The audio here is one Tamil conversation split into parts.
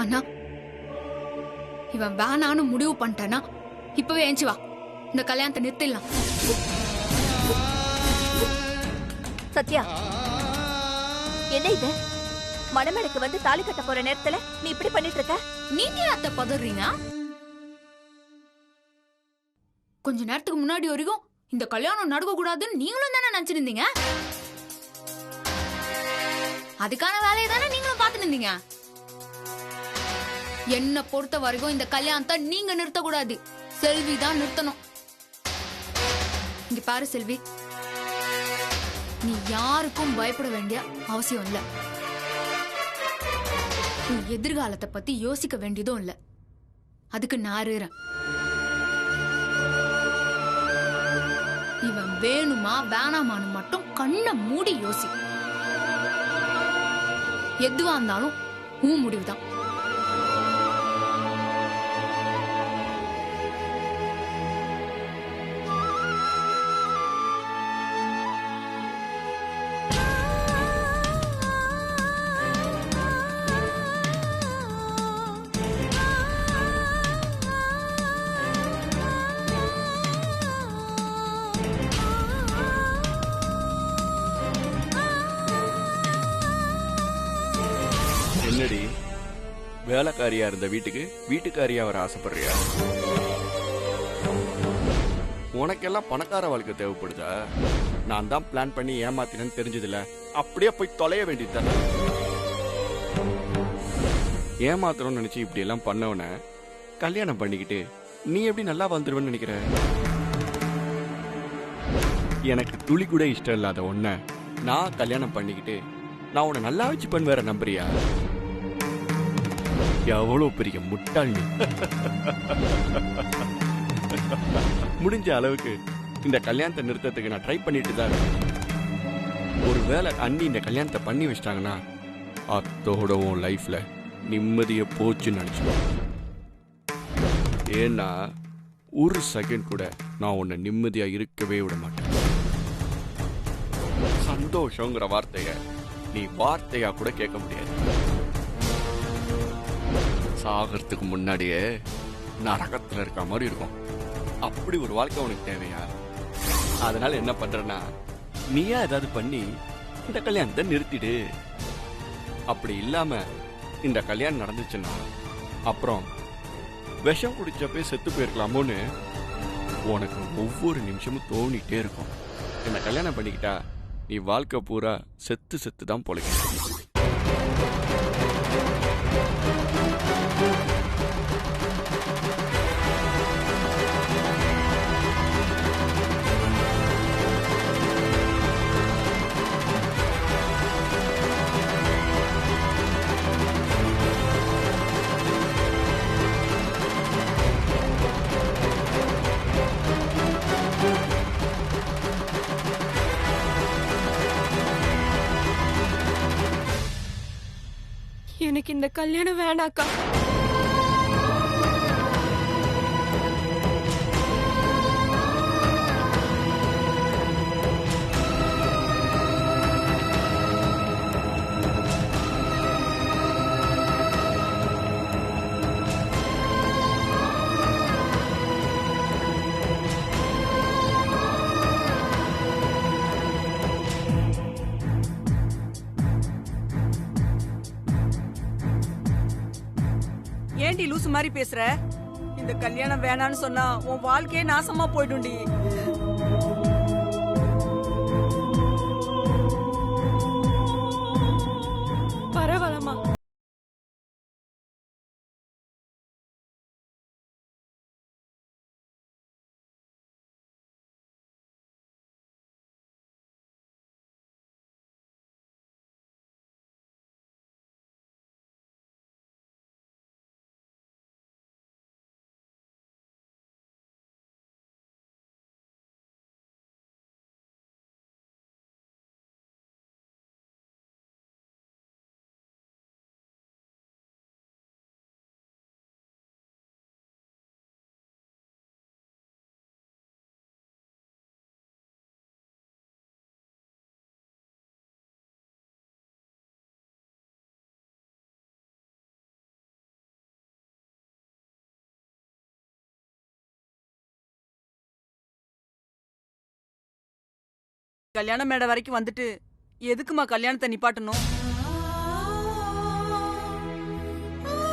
ஆனா இவன் வேணான்னு முடிவு பண்ணிட்டானா இப்பவே ஏஞ்சி வா, இந்த கல்யாணத்தை நிறுத்திடலாம். சத்யா, என்ன இது? மணமேடைக்கு வந்து தாலி கட்ட போற நேரத்துல நீ இப்படி பண்ணிட்டு இருக்க? நீங்க அத்தை பதறீங்க? கொஞ்ச நேரத்துக்கு முன்னாடி வரைக்கும் இந்த கல்யாணம் நடக்க கூடாதுன்னு நீங்களும் தானே நினைச்சிருந்தீங்க. அதுக்கான வேலையை தானே நீங்களும் பார்த்துட்டு இருந்தீங்க. என்ன பொறுத்த வரைக்கும் இந்த கல்யாணத்தை நீங்க நிறுத்த கூடாது, செல்வி தான் நிறுத்தணும். இங்க பாரு செல்வி, நீ யாருக்கும் பயப்பட வேண்டிய அவசியம் இல்ல. நீ எதிர்காலத்தை பத்தி யோசிக்க வேண்டியதும் இல்ல. அதுக்கு நான் இருக்கிறேன். இவன் வேணுமா வேணாமான்னு மட்டும் கண்ணை மூடி யோசி. எதுவா இருந்தாலும் உன் முடிவுதான். என்னடி வேலைக்காரியா இருந்த வீட்டுக்கு வீட்டுக்காரியா வர ஆசைப்படுறியா? உனக்கெல்லாம் பணக்கார வாழ்க்கை தேவைப்படுதா? நான் தான் பிளான் பண்ணி ஏமாத்தினேன்னு தெரிஞ்சதில்ல, அப்படியே போய் தொலைய வேண்டியதுதானே. ஏமாத்தணும்னு நினைச்சு இப்படி எல்லாம் பண்ணவன கல்யாணம் பண்ணிக்கிட்டு நீ எப்படி நல்லா வாழ்ந்துருவேன்னு நினைக்கிற? எனக்கு துளி கூட இஷ்டம் இல்லாத ஒன்ன நான் கல்யாணம் பண்ணிக்கிட்டு நான் உன்னை நல்லா வச்சுப்பேன்னு வேற நம்புறியா? எவ்வளவு பெரிய முட்டாள் நீ. முடிஞ்ச அளவுக்கு இந்த கல்யாணத்தை நிறுத்தத்துக்கு நான் ட்ரை பண்ணிட்டு தான் இருக்கேன். ஒருவேளை அண்ணி இந்த கல்யாணத்தை பண்ணி வச்சிட்டாங்கன்னா அத்தோட உன் லைஃப்ல நிம்மதிய போச்சுன்னு நினைச்சுக்கோ. ஏன்னா ஒரு செகண்ட் கூட நான் உன்னை நிம்மதியா இருக்கவே விட மாட்டேன். சந்தோஷங்கிற வார்த்தைய நீ வார்த்தையா கூட கேட்க முடியாது. சாகிறதுக்கு முன்னாடியே நரகத்துல இருக்க மாதிரி இருக்கும். அப்படி ஒரு வாழ்க்கை உனக்கு தேவையா? அதனால என்ன பண்றேன்னா, நீயா ஏதாவது பண்ணி இந்த கல்யாணத்தை நிறுத்திடு. அப்படி இல்லாம இந்த கல்யாணம் நடந்துச்சுன்னா அப்புறம் விஷம் குடிச்சப்பே செத்து போயிருக்கலாமோன்னு உனக்கு ஒவ்வொரு நிமிஷமும் தோணிட்டே இருக்கும். இந்த கல்யாணம் பண்ணிக்கிட்டா நீ வாழ்க்கை பூரா செத்து செத்து தான் பொழைக்க. எனக்கு இந்த கல்யாணம் வேணாக்கா. ஏண்டி லூசு மாதிரி பேசுற? இந்த கல்யாணம் வேணான்னு சொன்னா உன் வாழ்க்கையே நாசமா போயிடும்டி. கல்யாண மேடை வரைக்கும் வந்துட்டு எதுக்குமா கல்யாணத்தை நிப்பாட்டணும்?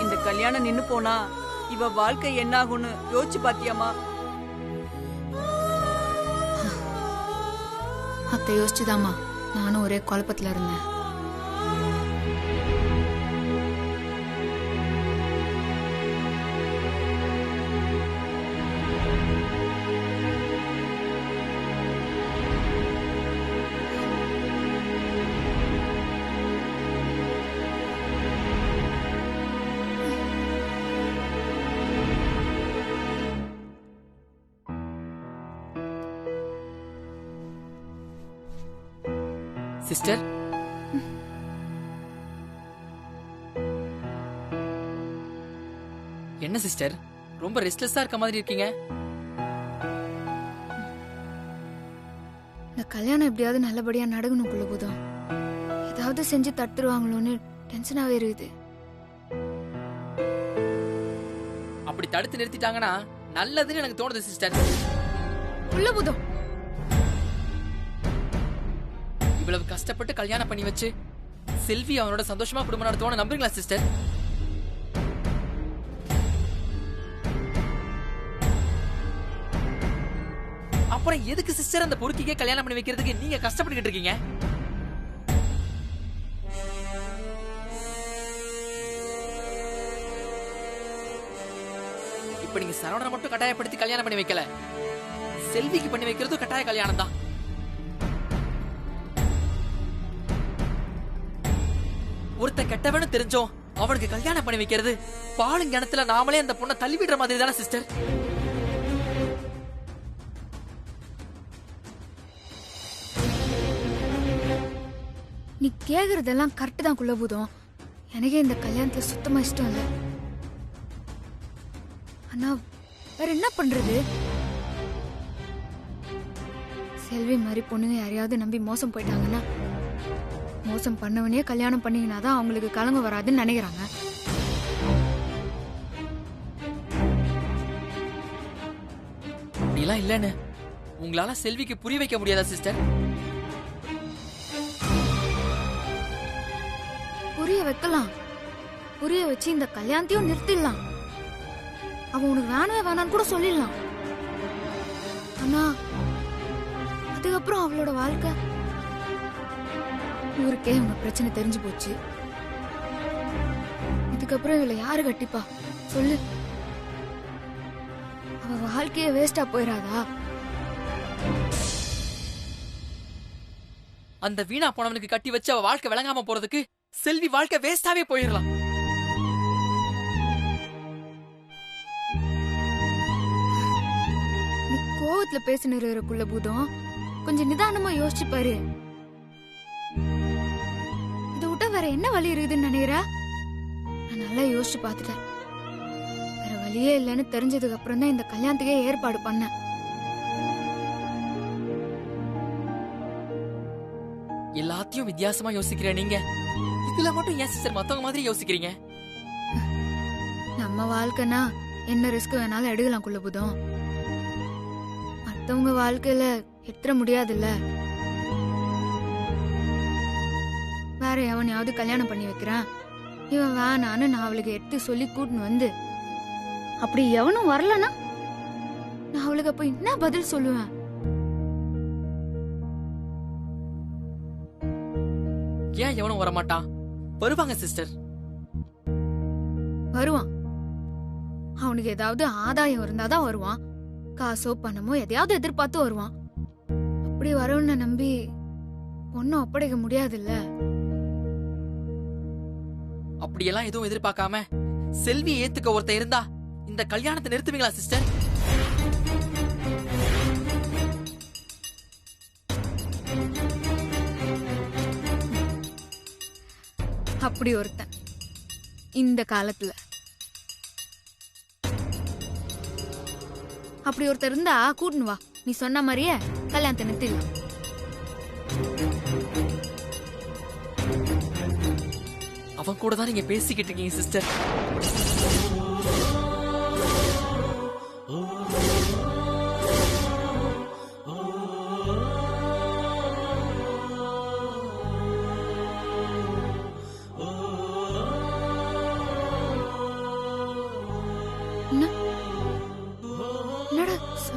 இந்த கல்யாணம் நின்னு போனா இவ வாழ்க்கை என்ன ஆகும்னு யோசிச்சு பாத்தியாமா? அத்தை யோசிச்சுதாம்மா நானும் ஒரே குழப்பத்துல இருந்தேன். சிஸ்டர், என்ன சிஸ்டர் ரொம்ப ரெஸ்ட்லெஸ்ஸா இருக்க மாதிரி இருக்கீங்க? இந்த கல்யாணம் எப்படியாவது நல்லபடியா நடக்கணுக்குள்ள போதும் ஏதாவது செஞ்சு தட்டுருவாங்களோன்னு டென்ஷனாவே இருக்குது. அப்படி தடுத்து நிறுத்திட்டாங்கன்னா நல்லதுன்னு எனக்கு தோணுது சிஸ்டர். உள்ள போதும் இவ்வளவு கஷ்டப்பட்டு கல்யாணம் பண்ணி வச்சு செல்வி அவனோட சந்தோஷமா குடும்பம் நடத்துவான நம்புறீங்களா சிஸ்டர்? அப்புறம் எதுக்கு சிஸ்டர் அந்த பொறுக்கிக்கே கல்யாணம் பண்ணி வைக்கிறதுக்கு நீங்க கஷ்டப்பட்டுக்கிட்டு இருக்கீங்க? இப்ப நீங்க சரவணனை மட்டும் கட்டாயப்படுத்தி கல்யாணம் பண்ணி வைக்கல, செல்விக்கு பண்ணி வைக்கிறதும் கட்டாய கல்யாணம் தான். ஒருத்த கெட்டவனு தெரிஞ்சோம் அவனுக்கு கல்யாணம் பண்ணி வைக்கிறது பாலும் கிணத்துல நாமளே அந்த பொண்ணை தள்ளி விடுற மாதிரி தானே சிஸ்டர்? நீ கேக்குறதெல்லாம் கரெக்ட் தான் குள்ளபூதம். எனக்கே இந்த கல்யாணத்துல சுத்தமா இஷ்டம் இல்ல. ஆனா வேற என்ன பண்றது? செல்வி மாதிரி பொண்ணுங்க யாரையாவது நம்பி மோசம் போயிட்டாங்கன்னா மோசம் பண்ணவனே கல்யாணம் பண்ணீங்கன்னாதான் அவங்களுக்கு கலங்கம் வராதுன்னு நினைக்கிறாங்க. அப்படிலாம் இல்லன்னு உங்களால செல்விக்கு புரிய வைக்க முடியாதா சிஸ்டர்? புரிய வைக்கலாம். புரிய வச்சு இந்த கல்யாணத்தையும் நிறுத்திடலாம். அவ உனக்கு வேணவே வேணான்னு கூட சொல்லிடலாம். ஆனா அதுக்கப்புறம் அவளோட வாழ்க்கை ஊருக்கே உங்க பிரச்சனை தெரிஞ்சு போச்சு. இதுக்கப்புறம் இவளை யாரு கட்டிப்பா சொல்லு? அவ வாழ்க்கைய வேஸ்டா போயிடாதா? அந்த வீணா போனவனுக்கு கட்டி வச்சு அவ வாழ்க்கை விளங்காம போறதுக்கு செல்வி வாழ்க்கை வேஸ்டாவே போயிடலாம். நீ கோவத்துல பேசினுக்குள்ள பூதம் கொஞ்சம் நிதானமா யோசிச்சு பாரு. இதை விட்டா வேற என்ன வழி இருக்குதுன்னு நினைக்கிற? நான் நல்லா யோசிச்சு பாத்துட்டேன். வேற வழியே இல்லைன்னு தெரிஞ்சதுக்கு அப்புறம் தான் இந்த கல்யாணத்துக்கே ஏற்பாடு பண்ணேன். எல்லாத்தையும் வித்தியாசமா யோசிக்கிற நீங்க இதுல மட்டும் ஏன் சிஸ்டர் மத்தவங்க மாதிரி யோசிக்கிறீங்க? நம்ம வாழ்க்கைனா என்ன ரிஸ்க் வேணாலும் எடுக்கலாம் குள்ளபூதம். மத்தவங்க வாழ்க்கையில எத்த முடியாதுல்ல. வேற எவனையாவது கல்யாணம் பண்ணி வைக்கிறான், இவன் வேணான்னு நான் அவளுக்கு எடுத்து சொல்லி கூட்டின்னு வந்து அப்படி எவனும் வரலனா நான் அவளுக்கு அப்ப என்ன பதில் சொல்லுவேன்? ஏன் எவனும் வரமாட்டான்? வருவாங்க சிஸ்டர். வருவான். அவனுக்கு ஏதாவது ஆதாயம் இருந்தாதான் வருவான். காசோ பணமோ எதையாவது எதிர்பார்த்து வருவான். அப்படி வரவன நம்பி ஒன்னும் ஒப்படைக்க முடியாதுல்ல. அப்படியெல்லாம் எதுவும் எதிர்பார்க்காம செல்வி ஏத்துக்க ஒருத்த இருந்தா இந்த கல்யாணத்தை நிறுத்துவீங்களா சிஸ்டர்? அப்படி ஒருத்தன் இந்த காலத்துல அப்படி ஒருத்தர் இருந்தா கூட்டுன்னு வா. நீ சொன்ன மாதிரியே கல்யாணத்தை நிறுத்திடலாம். அவன் கூட தான் நீங்க பேசிக்கிட்டு இருக்கீங்க சிஸ்டர்.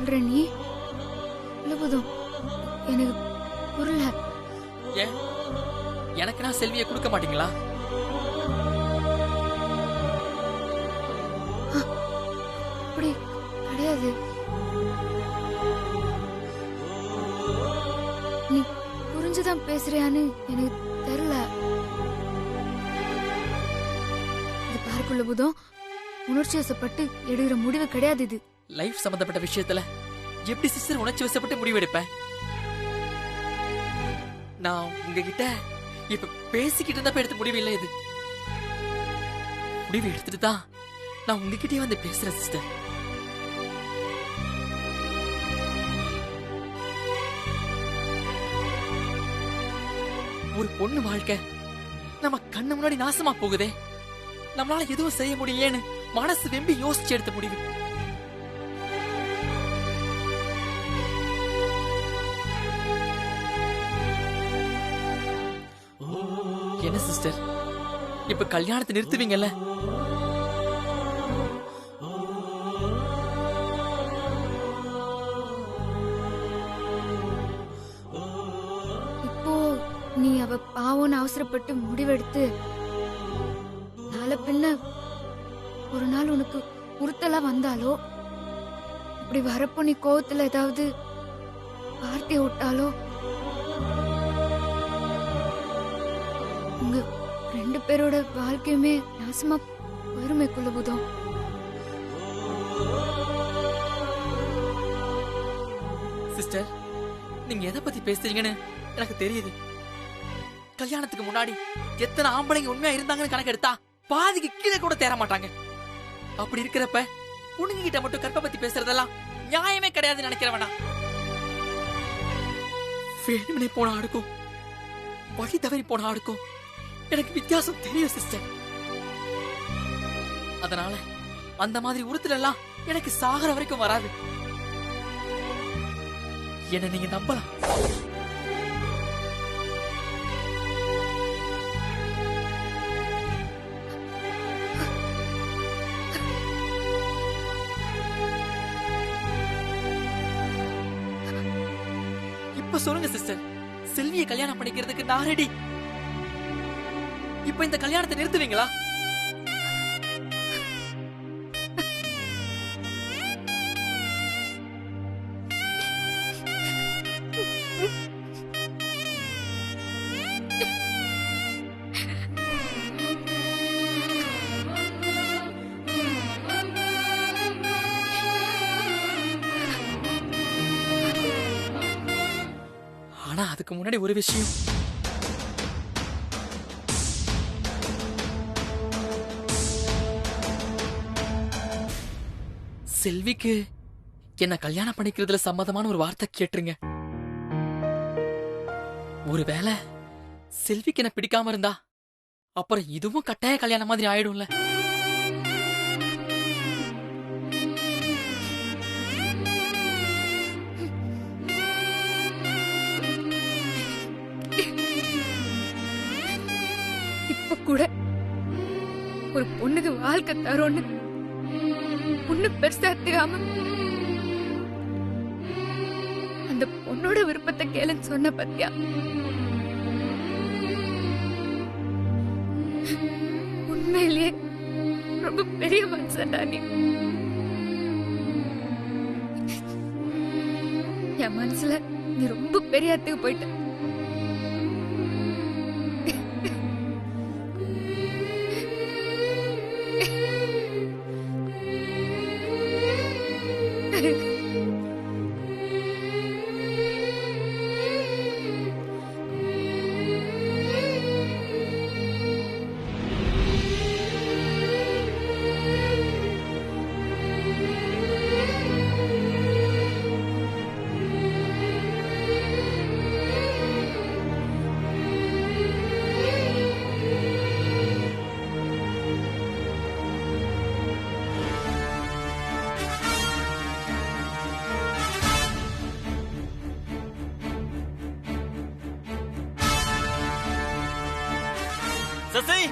சொல்ற நீ? குலபுதம், எனக்கு புரியல. ஏன் எனக்கு நான் செல்வியை கொடுக்க மாட்டீங்களா? அப்படி கிடையாது. நீ புரிஞ்சுதான் பேசுறியான்னு எனக்கு தெரியல. இது பாரு குலபுதம், உணர்ச்சி வசப்பட்டு எடுக்கிற முடிவு கிடையாது இது. லைஃப் சம்பந்தப்பட்ட விஷயத்துல எப்படி சிஸ்டர் உணர்ச்சி வசப்பட்டு முடிவெடுப்பேன்? நான் உங்ககிட்ட இப்ப பேசிக்கிட்டு இருந்தப்ப எடுத்த முடிவு இல்லை இது. முடிவு எடுத்துட்டு தான் நான் உங்ககிட்டயே வந்து பேசுறேன் சிஸ்டர். ஒரு பொண்ணு வாழ்க்கை நம்ம கண்ணு முன்னாடி நாசமா போகுதே, நம்மளால எதுவும் செய்ய முடியலன்னு மனசு வெம்பி யோசிச்சு எடுத்த முடிவு. என்ன சிஸ்டர், இப்ப கல்யாணத்தை நிறுத்துவீங்கல்ல? இப்போ நீ அவ பாவம்னு அவசரப்பட்டு முடிவெடுத்து நாளை பின்ன ஒரு நாள் உனக்கு உறுத்தலா வந்தாலோ, அப்படி வரப்போ நீ கோவத்துல ஏதாவது வார்த்தை விட்டாலோ, உங்க 2 பேரோட வாழ்க்கையுமே நாசமா போயிருமே குலபுதம். சிஸ்டர், நீங்க எதை பத்தி பேசுறீங்கன்னு எனக்கு தெரியுது. கல்யாணத்துக்கு முன்னாடி எத்தனை ஆம்பளைங்க உண்மையா இருந்தாங்கன்னு கணக்கு எடுத்தா பாதிக்கு கீழே கூட தேர மாட்டாங்க. அப்படி இருக்கிறப்ப பொண்ணுங்க கிட்ட மட்டும் கற்பை பத்தி பேசுறதெல்லாம் நியாயமே கிடையாதுன்னு நினைக்கிறவனா? வேணுமனே போன ஆடுக்கும் வழி தவறி போன ஆடுக்கும் எனக்கு வித்தியாசம் தெரியும் சிஸ்டர். அதனால அந்த மாதிரி உறுத்தல் எல்லாம் எனக்கு சாகர வரைக்கும் வராது. என்ன நீங்க நம்பலாம். இப்ப சொல்லுங்க சிஸ்டர், செல்வியை கல்யாணம் பண்ணிக்கிறதுக்கு நான் ரெடி. இப்ப இந்த கல்யாணத்தை நிறுத்துவீங்களா? ஆனா அதுக்கு முன்னாடி ஒரு விஷயம். செல்விக்கு என்ன கல்யாணம் பண்ணிக்கிறதுல சம்மதமான ஒரு வார்த்தை கேட்டுருங்க. ஒருவேளை செல்விக்கு என்ன பிடிக்காம இருந்தா அப்புறம் இதுவும் கட்டாய கல்யாணம் மாதிரி ஆயிடும்ல. இப்ப கூட ஒரு பொண்ணுக்கு வாழ்க்கை தரோன்னு பொண்ணு பெருசா தெரியாம அந்த பொண்ணோட விருப்பத்தை கேளுன்னு சொன்ன பத்தியா? உண்மையிலேயே ரொம்ப பெரிய மனுஷன்டா நீ. என் மனசுல நீ ரொம்ப பெரிய இடத்துக்கு போயிட்ட. சசி,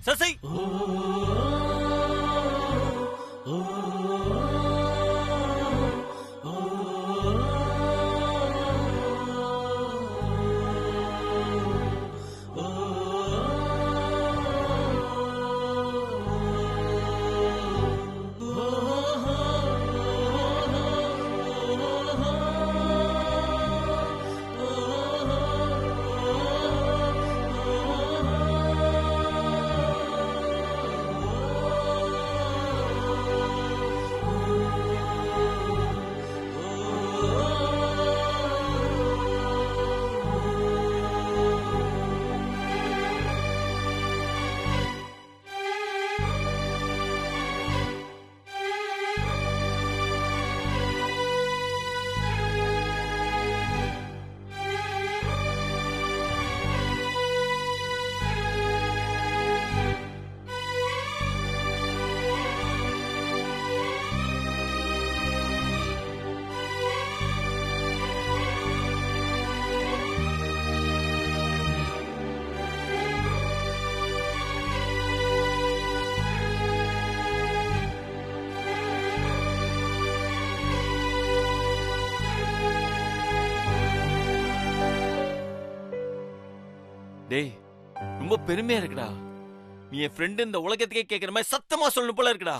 சசி டேய் ரொம்ப பெருமையா இருக்குடா. நீ என் ஃப்ரெண்ட் இந்த உலகத்துக்கே கேக்குற மாதிரி சத்தமா சொல்லணும் போல இருக்குடா.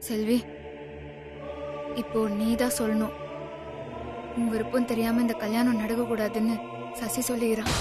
செல்வி, இப்போ நீதான் சொல்லணும். உன் விருப்பம் தெரியாம இந்த கல்யாணம் நடக்க கூடாதுன்னு சசி சொல்லிக்கிறான்.